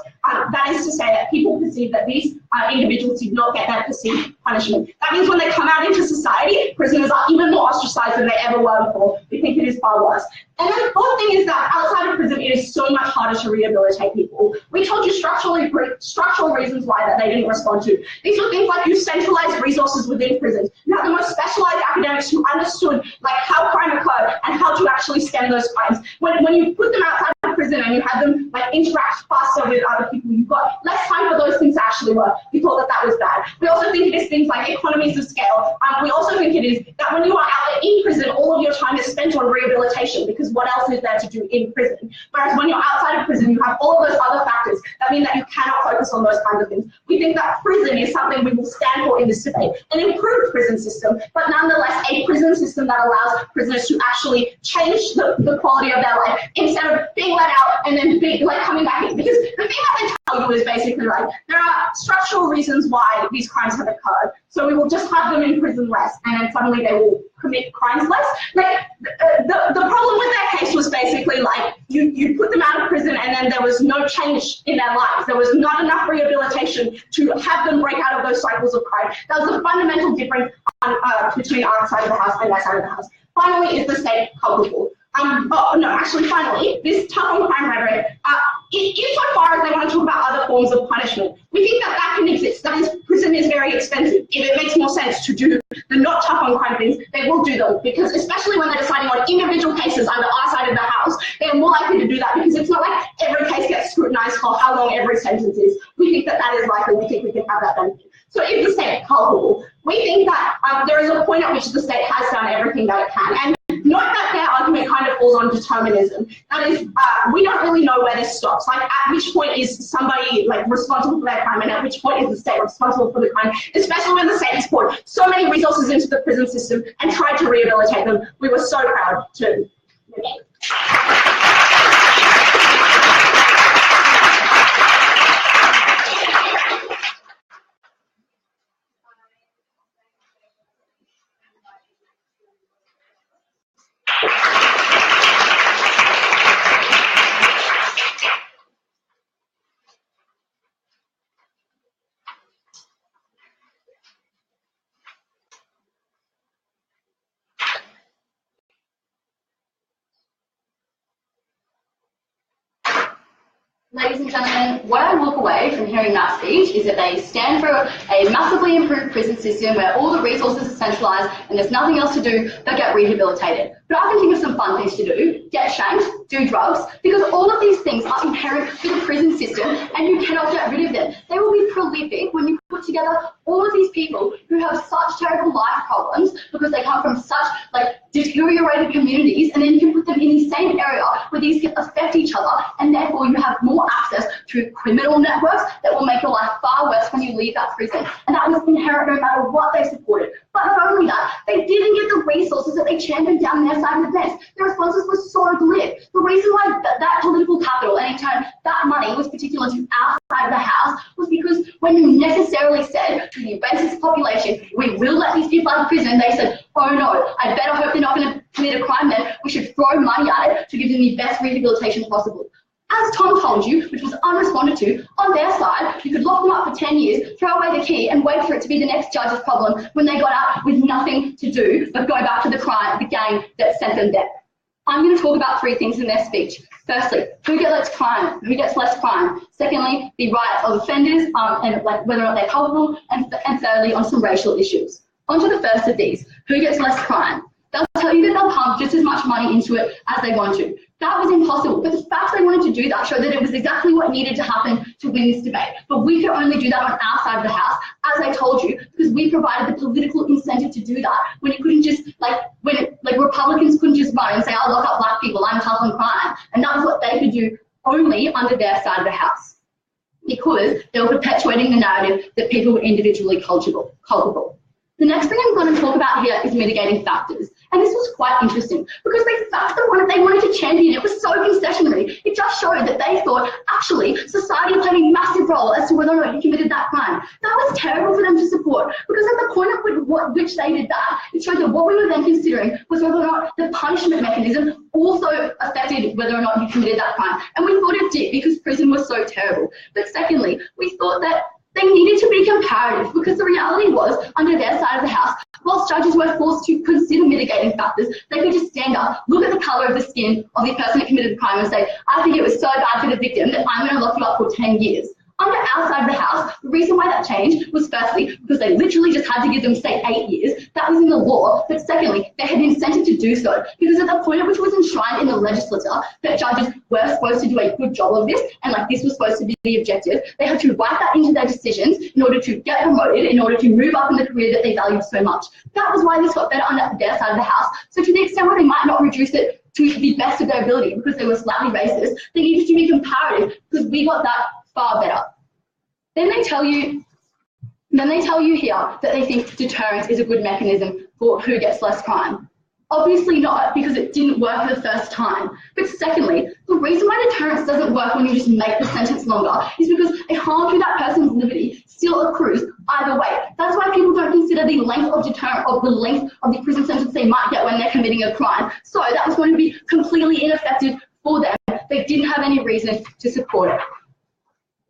That is to say that people perceive that these individuals did not get that perceived punishment. That means when they come out into society, prisoners are even more ostracized than they ever were before. We think it is far worse. And then the fourth thing is that outside of prison, it is so much harder to rehabilitate people. We told you structural reasons why that they didn't respond to. These were things like you centralized resources within prisons. You have the most specialized academics who understood like how crime occurred and how to actually stem those crimes. When you put them outside of prison and you had them like interact faster with other people, you've got less time for those things to actually work. We thought that was bad. We also think it is things like economies of scale. We also think it is that when you are out in prison, all of your time is spent on rehabilitation because what else is there to do in prison? Whereas when you're outside of prison, you have all of those other factors that mean that you cannot focus on those kinds of things. We think that prison is something we will stand for in this debate, an improved prison system, but nonetheless a prison system that allows prisoners to actually change the quality of their life instead of being let out and then coming back in. Because the thing that they tell you is basically like, there are structural reasons why these crimes have occurred. So we will just have them in prison less, and then suddenly they will commit crimes less. Like the problem with their case was basically like you put them out of prison and then there was no change in their lives. There was not enough rehabilitation to have them break out of those cycles of crime. That was a fundamental difference between our side of the house and their side of the house. Finally, is the state culpable? Finally, this tough on crime rhetoric, insofar as they want to talk about other forms of punishment, we think that that can exist. That is, prison is very expensive. If it makes more sense to do the not tough on crime things, they will do them, because especially when they're deciding on individual cases under our side of the house, they're more likely to do that, because it's not like every case gets scrutinized for how long every sentence is. We think that that is likely. We think we can have that benefit. So is the state culpable? We think that there is a point at which the state has done everything that it can. And note that their argument kind of falls on determinism. That is, we don't really know where this stops. Like, at which point is somebody like responsible for their crime, and at which point is the state responsible for the crime? Especially when the state has poured so many resources into the prison system and tried to rehabilitate them. We were so proud to. Ladies and gentlemen, what I walk away from hearing that speech is that they stand for a massively improved prison system where all the resources are centralised and there's nothing else to do but get rehabilitated. But I can think of some fun things to do. Get shanked, do drugs, because all of these things are inherent to the prison system and you cannot get rid of them. They will be prolific when you put together all of these people who have such terrible life problems because they come from such deteriorated communities, and then you can put them in the same area where these can affect each other, and therefore you have more access to criminal networks that will make your life far worse when you leave that prison. And that was inherent no matter what they supported. But not only that, they didn't get the resources that they championed down their side of the desk. Their responses were so glib. The reason why that political capital, and in turn that money was particular to our side of the house, was because when you necessarily said to the racist population, we will let these people out of prison, they said, oh no, I better hope they're not going to commit a crime then. We should throw money at it to give them the best rehabilitation possible. As Tom told you, which was unresponded to, on their side, you could lock them up for 10 years, throw away the key, and wait for it to be the next judge's problem when they got out with nothing to do but go back to the gang that sent them there. I'm going to talk about three things in their speech. Firstly, who gets less crime? Who gets less crime? Secondly, the rights of offenders and whether or not they're culpable, and thirdly, on some racial issues. On to the first of these, who gets less crime? They'll tell you that they'll pump just as much money into it as they want to. That was impossible, but the fact they wanted to do that showed that it was exactly what needed to happen to win this debate. But we could only do that on our side of the house, as I told you, because we provided the political incentive to do that. When you couldn't just, when Republicans couldn't just run and say, I'll lock up black people, I'm tough on crime, and that was what they could do only under their side of the house, because they were perpetuating the narrative that people were individually culpable. The next thing I'm going to talk about here is mitigating factors. And this was quite interesting because they wanted to champion it was so concessionary. It just showed that they thought actually society played a massive role as to whether or not you committed that crime. That was terrible for them to support because at the point at which they did that, it showed that what we were then considering was whether or not the punishment mechanism also affected whether or not you committed that crime. And we thought it did because prison was so terrible. But secondly, we thought that they needed to be comparative because the reality was, under their side of the house, whilst judges were forced to consider mitigating factors, they could just stand up, look at the colour of the skin of the person that committed the crime and say, I think it was so bad for the victim that I'm going to lock you up for 10 years. Under our side of the house, the reason why that changed was firstly, because they literally just had to give them, say, 8 years. That was in the law. But secondly, they had the incentive to do so because at the point at which was enshrined in the legislature that judges were supposed to do a good job of this and this was supposed to be the objective, they had to write that into their decisions in order to get promoted, in order to move up in the career that they valued so much. That was why this got better under their side of the house. So to the extent where they might not reduce it to the best of their ability because they were slightly racist, they needed to be comparative because we got that far better. Then they tell you here that they think deterrence is a good mechanism for who gets less crime. Obviously not, because it didn't work the first time. But secondly, the reason why deterrence doesn't work when you just make the sentence longer is because a harm to that person's liberty still accrues either way. That's why people don't consider the length of deterrent of the length of the prison sentence they might get when they're committing a crime. So that was going to be completely ineffective for them. They didn't have any reason to support it.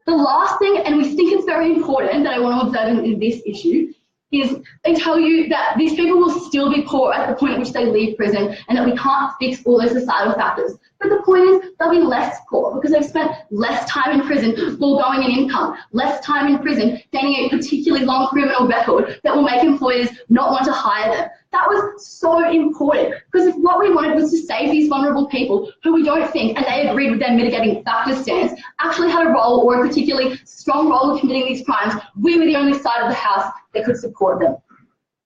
The last thing, and we think it's very important that I want to observe in this issue, is they tell you that these people will still be poor at the point at which they leave prison and that we can't fix all those societal factors. But the point is they'll be less poor because they've spent less time in prison foregoing an income, less time in prison gaining a particularly long criminal record that will make employers not want to hire them. That was so important because if what we wanted was to save these vulnerable people who we don't think, and they agreed with their mitigating factor stance, actually had a role or a particularly strong role in committing these crimes, we were the only side of the house that could support them.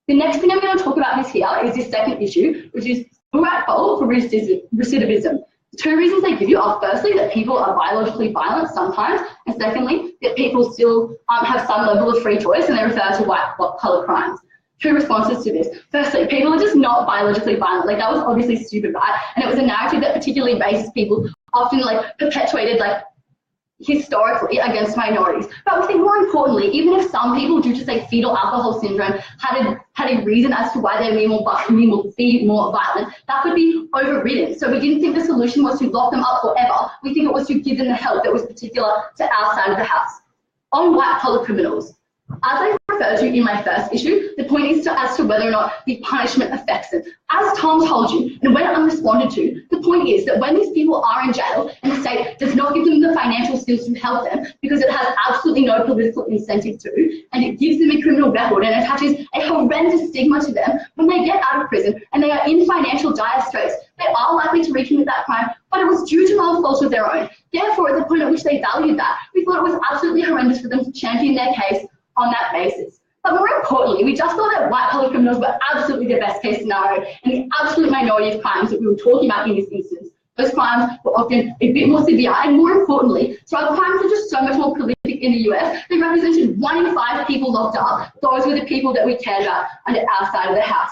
The next thing I'm going to talk about is this second issue, which is who are at fault for recidivism. The two reasons they give you are firstly that people are biologically violent sometimes, and secondly that people still have some level of free choice and they refer to white-collar crimes. Two responses to this. Firstly, people are just not biologically violent. That was obviously stupid, right? And it was a narrative that particularly racist people often perpetuated historically against minorities. But we think more importantly, even if some people due to say fetal alcohol syndrome had a reason as to why they be more violent, that could be overridden. So we didn't think the solution was to lock them up forever. We think it was to give them the help that was particular to our side of the house. On white-collar criminals, as I referred to in my first issue, the point is as to whether or not the punishment affects them. As Tom told you, and when unresponded to, the point is that when these people are in jail and the state does not give them the financial skills to help them because it has absolutely no political incentive to, and it gives them a criminal record and attaches a horrendous stigma to them, when they get out of prison and they are in financial dire straits, they are likely to recommit that crime, but it was due to no fault of their own. Therefore, at the point at which they valued that, we thought it was absolutely horrendous for them to champion their case on that basis. But more importantly, we just thought that white-collar criminals were absolutely the best case scenario and the absolute minority of crimes that we were talking about in this instance. Those crimes were often a bit more severe, and more importantly, drug crimes are just so much more prolific in the US. They represented 1 in 5 people locked up. Those were the people that we cared about under our side of the house.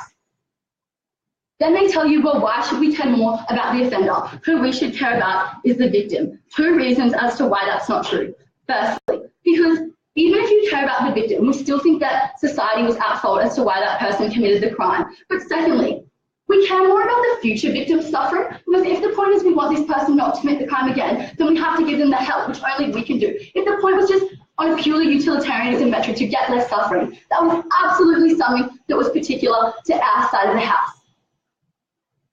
Then they tell you, well, why should we care more about the offender? Who we should care about is the victim. 2 reasons as to why that's not true. Firstly, because even if you care about the victim, we still think that society was at fault as to why that person committed the crime. But secondly, we care more about the future victims suffering, because if the point is we want this person not to commit the crime again, then we have to give them the help, which only we can do. If the point was just on a purely utilitarianism metric to get less suffering, that was absolutely something that was particular to our side of the house.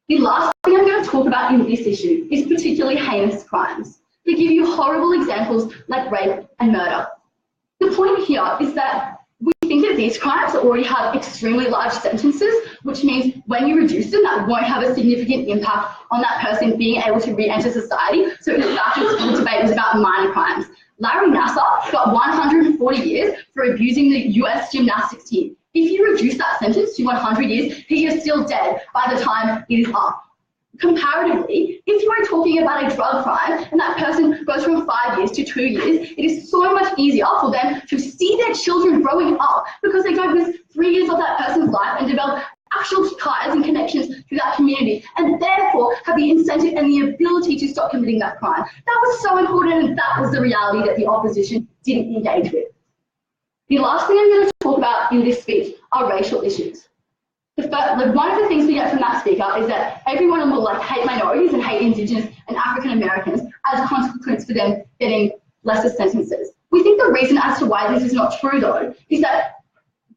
The last thing I'm going to talk about in this issue is particularly heinous crimes. They give you horrible examples like rape and murder. The point here is that We think that these crimes already have extremely large sentences, which means when you reduce them, that won't have a significant impact on that person being able to re-enter society. So in fact, the debate was about minor crimes. Larry Nassar got 140 years for abusing the US gymnastics team. If you reduce that sentence to 100 years, he is still dead by the time it is up. Comparatively, if you are talking about a drug crime and that person goes from 5 years to 2 years, it is so much easier for them to see their children growing up because they don't miss 3 years of that person's life and develop actual ties and connections to that community, and therefore have the incentive and the ability to stop committing that crime. That was so important, and that was the reality that the opposition didn't engage with. The last thing I'm going to talk about in this speech are racial issues. One of the things we get from that speaker is that everyone will hate minorities and hate Indigenous and African Americans as a consequence for them getting lesser sentences. We think the reason as to why this is not true, though, is that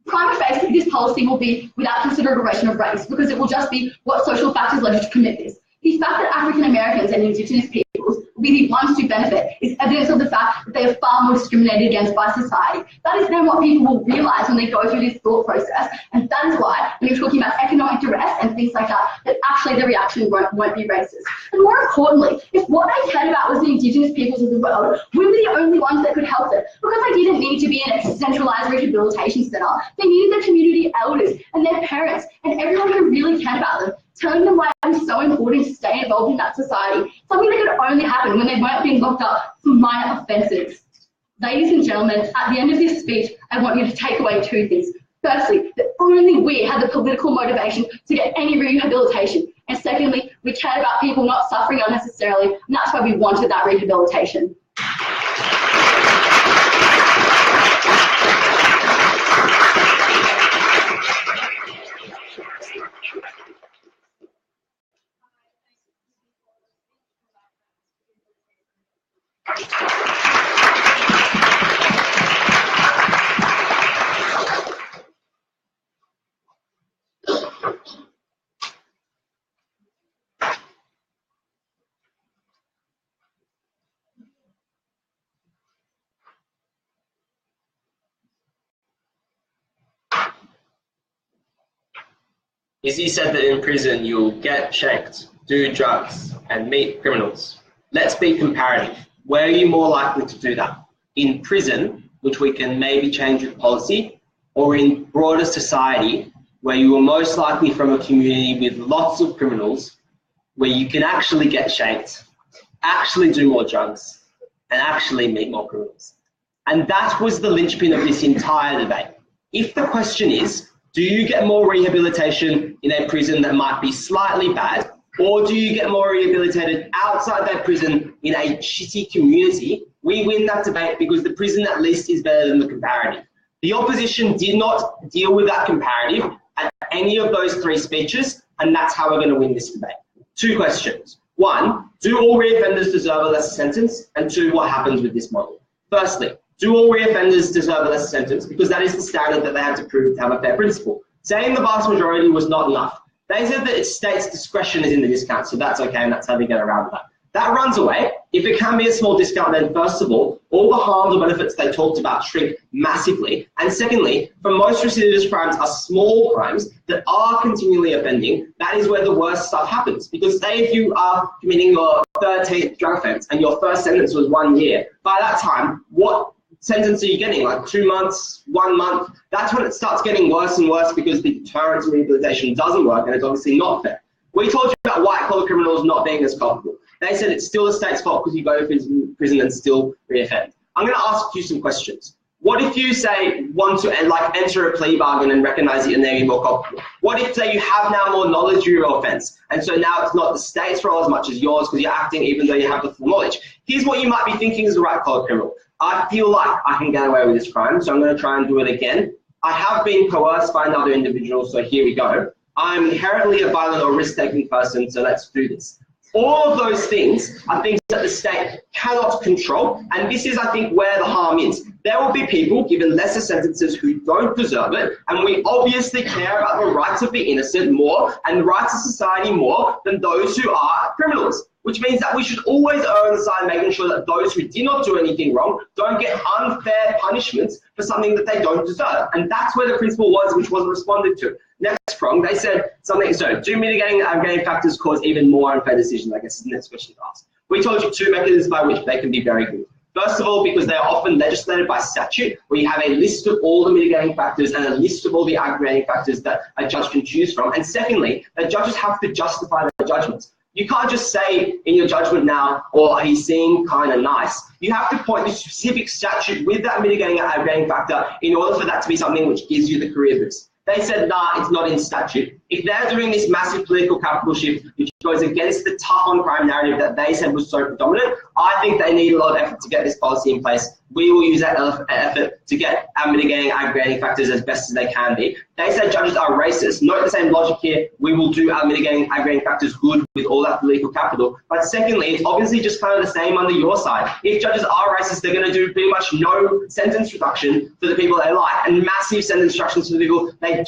prima facie this policy will be without consideration of race, because it will just be what social factors led you to commit this. The fact that African Americans and Indigenous peoples will be the ones to benefit is evidence of the fact that they are far more discriminated against by society. That is then what people will realise when they go through this thought process, and that is why when you're talking about economic duress and things like that, that actually the reaction won't be racist. And more importantly, if what they cared about was the Indigenous peoples of the world, we were the only ones that could help them, because they didn't need to be in a centralised rehabilitation centre. They needed their community elders and their parents and everyone who really cared about them, telling them why it was so important to stay involved in that society, something that could only happen when they weren't being locked up for minor offences. Ladies and gentlemen, at the end of this speech, I want you to take away two things. Firstly, that only we had the political motivation to get any rehabilitation. And secondly, we cared about people not suffering unnecessarily, and that's why we wanted that rehabilitation. Izzy said that in prison you'll get shanked, do drugs, and meet criminals. Let's be comparative. Where are you more likely to do that? In prison, which we can maybe change with policy, or in broader society, where you are most likely from a community with lots of criminals, where you can actually get shanked, actually do more drugs, and actually meet more criminals. And that was the linchpin of this entire debate. If the question is, do you get more rehabilitation in a prison that might be slightly bad, or do you get more rehabilitated outside that prison in a shitty community? We win that debate because the prison at least is better than the comparative. The opposition did not deal with that comparative at any of those three speeches, and that's how we're going to win this debate. Two questions. One, do all reoffenders deserve a lesser sentence? And two, what happens with this model? Firstly, do all reoffenders deserve a lesser sentence? Because that is the standard that they had to prove to have a fair principle. Saying the vast majority was not enough. They said that it's state's discretion is in the discount, so that's okay, and that's how they get around that. That runs away. If it can be a small discount, then first of all the harms or benefits they talked about shrink massively. And secondly, for most recidivist crimes are small crimes that are continually offending. That is where the worst stuff happens. Because say if you are committing your 13th drug offence and your first sentence was 1 year, by that time, what sentence are you getting? Like 2 months, 1 month? That's when it starts getting worse and worse because the deterrence and rehabilitation doesn't work, and it's obviously not fair. We told you about white-collar criminals not being as culpable. They said it's still the state's fault because you go to prison and still reoffend. I'm going to ask you some questions. What if you say want to enter a plea bargain and recognise that you're maybe more culpable? What if say you have now more knowledge of your offence, and so now it's not the state's role as much as yours because you're acting even though you have the full knowledge? Here's what you might be thinking as a right-collar criminal. I feel like I can get away with this crime, so I'm going to try and do it again. I have been coerced by another individual, so here we go. I'm inherently a violent or risk-taking person, so let's do this. All of those things are things that the state cannot control, and this is, I think, where the harm is. There will be people given lesser sentences who don't deserve it, and we obviously care about the rights of the innocent more and the rights of society more than those who are criminals. which means that we should always err on the side of making sure that those who did not do anything wrong don't get unfair punishments for something that they don't deserve. And that's where the principle was, which wasn't responded to. Next prong, they said something, so do mitigating and aggravating factors cause even more unfair decisions? I guess is the next question to ask. We told you 2 mechanisms by which they can be very good. First of all, because they are often legislated by statute, where you have a list of all the mitigating factors and a list of all the aggravating factors that a judge can choose from. And secondly, that judges have to justify their judgments. You can't just say in your judgment now, oh, he's seemed kind of nice. You have to point to specific statute with that mitigating and aggravating factor in order for that to be something which gives you the career boost. They said, nah, it's not in statute. If they're doing this massive political capital shift, which goes against the tough on crime narrative that they said was so predominant, I think they need a lot of effort to get this policy in place. We will use that effort to get mitigating aggravating factors as best as they can be. They said judges are racist. Note the same logic here. We will do our mitigating aggravating factors good with all that political capital. But secondly, it's obviously just kind of the same under your side. If judges are racist, they're going to do pretty much no sentence reduction for the people they like and massive sentence reductions for the people they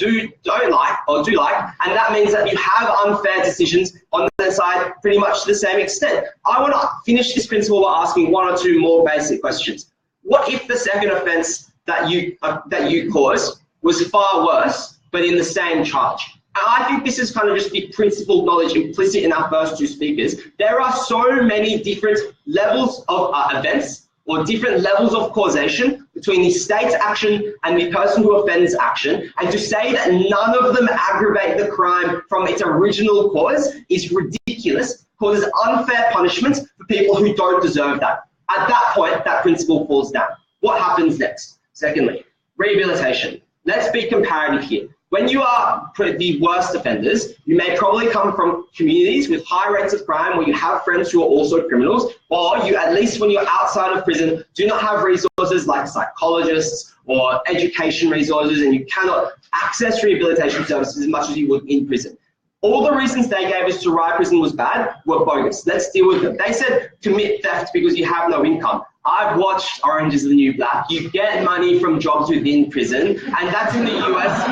don't like or do like. And that means that you have unfair decisions on their side pretty much to the same extent. I want to finish this principle by asking 1 or 2 more basic questions. What if the second offence that you caused was far worse, but in the same charge? And I think this is kind of just the principled knowledge implicit in our first 2 speakers. There are so many different levels of events or different levels of causation between the state's action and the person who offends action, and to say that none of them aggravate the crime from its original cause is ridiculous, causes unfair punishments for people who don't deserve that. At that point, that principle falls down. What happens next? Secondly, rehabilitation. Let's be comparative here. When you are the worst offenders, you may probably come from communities with high rates of crime where you have friends who are also criminals, or you, at least when you're outside of prison, do not have resources like psychologists or education resources, and you cannot access rehabilitation services as much as you would in prison. All the reasons they gave us to why prison was bad were bogus. Let's deal with them. They said commit theft because you have no income. I've watched Orange is the New Black. You get money from jobs within prison, and that's in the US.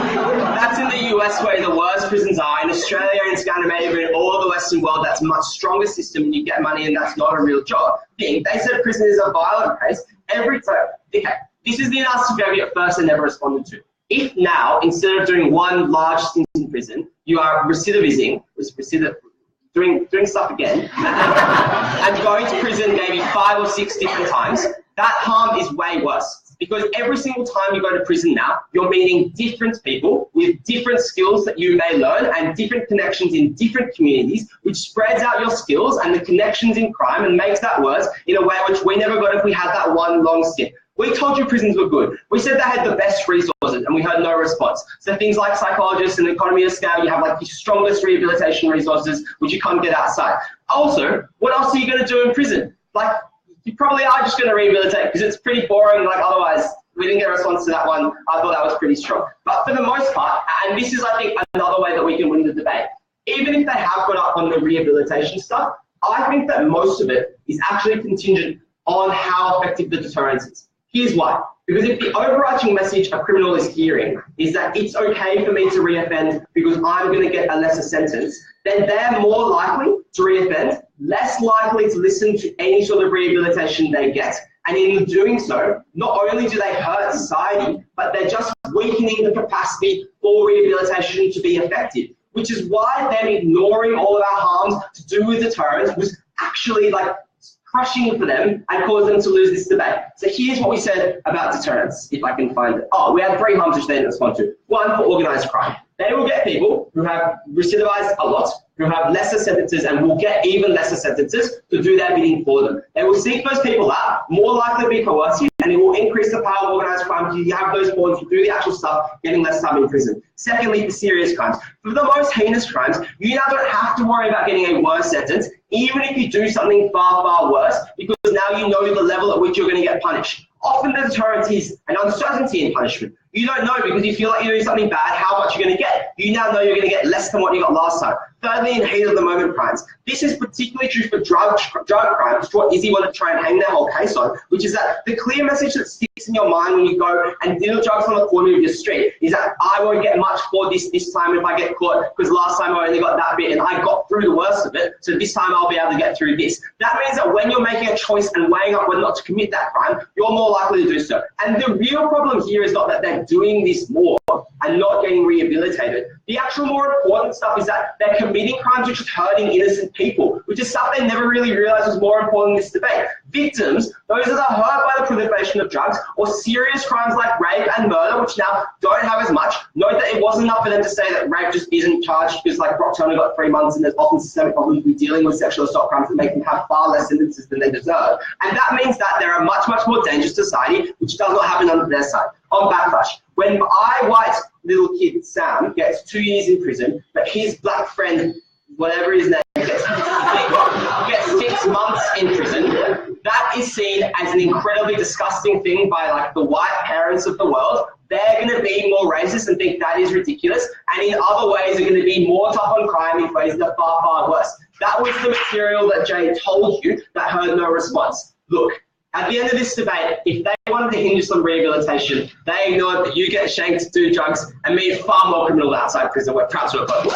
That's in the US where the worst prisons are. In Australia and Scandinavia and all the Western world, that's a much stronger system, and you get money, and that's not a real job thing. They said prison is a violent place every time. Okay, this is the analysis we gave you at first and never responded to. If now, instead of doing 1 large stint in prison, you are recidivising, doing stuff again, and going to prison maybe 5 or 6 different times, that harm is way worse. Because every single time you go to prison now, you're meeting different people with different skills that you may learn and different connections in different communities, which spreads out your skills and the connections in crime and makes that worse in a way which we never got if we had that 1 long stint. We told you prisons were good. We said they had the best resources, and we had no response. So things like psychologists and economy of scale, you have like the strongest rehabilitation resources, which you can't get outside. Also, what else are you going to do in prison? Like, you probably are just going to rehabilitate because it's pretty boring. Like, otherwise, we didn't get a response to that one. I thought that was pretty strong. But for the most part, and this is, I think, another way that we can win the debate, even if they have got up on the rehabilitation stuff, I think that most of it is actually contingent on how effective the deterrence is. Here's why. Because if the overarching message a criminal is hearing is that it's okay for me to reoffend because I'm going to get a lesser sentence, then they're more likely to reoffend, less likely to listen to any sort of rehabilitation they get. And in doing so, not only do they hurt society, but they're just weakening the capacity for rehabilitation to be effective, which is why them ignoring all of our harms to do with deterrence was actually like crushing for them and caused them to lose this debate. So here's what we said about deterrence, if I can find it. Oh, we had 3 harms which they didn't respond to. 1, for organised crime. They will get people who have recidivized a lot, who have lesser sentences and will get even lesser sentences to do their bidding for them. They will seek those people out, more likely to be coercive, and it will increase the power of organised crime because you have those boys who do the actual stuff getting less time in prison. Secondly, for serious crimes. For the most heinous crimes, you now don't have to worry about getting a worse sentence, even if you do something far, far worse, because now you know the level at which you're going to get punished. Often the deterrent is an uncertainty in punishment. You don't know because you feel like you're doing something bad, how much you're going to get. You now know you're going to get less than what you got last time. Thirdly, in heat of the moment crimes. This is particularly true for drug crimes, which what Izzy wanted to try and hang their whole case on, which is that the clear message that sticks in your mind when you go and deal drugs on the corner of your street is that I won't get much for this time if I get caught, because last time I only got that bit and I got through the worst of it, so this time I'll be able to get through this. That means that when you're making a choice and weighing up whether or not to commit that crime, you're more likely to do so. And the real problem here is not that they're doing this more and not getting rehabilitated. The actual more important stuff is that they're committing crimes which is hurting innocent people, which is stuff they never really realised was more important in this debate. Victims, those that are hurt by the proliferation of drugs, or serious crimes like rape and murder, which now don't have as much. Note that it wasn't enough for them to say that rape just isn't charged because like Brock Turner got 3 months and there's often systemic problems with dealing with sexual assault crimes that make them have far less sentences than they deserve. And that means that they're a much, much more dangerous society, which does not happen on their side. On backlash, when my white little kid Sam gets 2 years in prison, but his black friend, whatever his name, gets 6 months in prison, that is seen as an incredibly disgusting thing by like the white parents of the world. They're going to be more racist and think that is ridiculous, and in other ways are going to be more tough on crime in ways that are far, far worse. That was the material that Jay told you that heard no response. Look, at the end of this debate, if they wanted to hinge on rehabilitation, they ignored that you get shanked to do drugs and made far more criminal outside prison where perhaps we're both.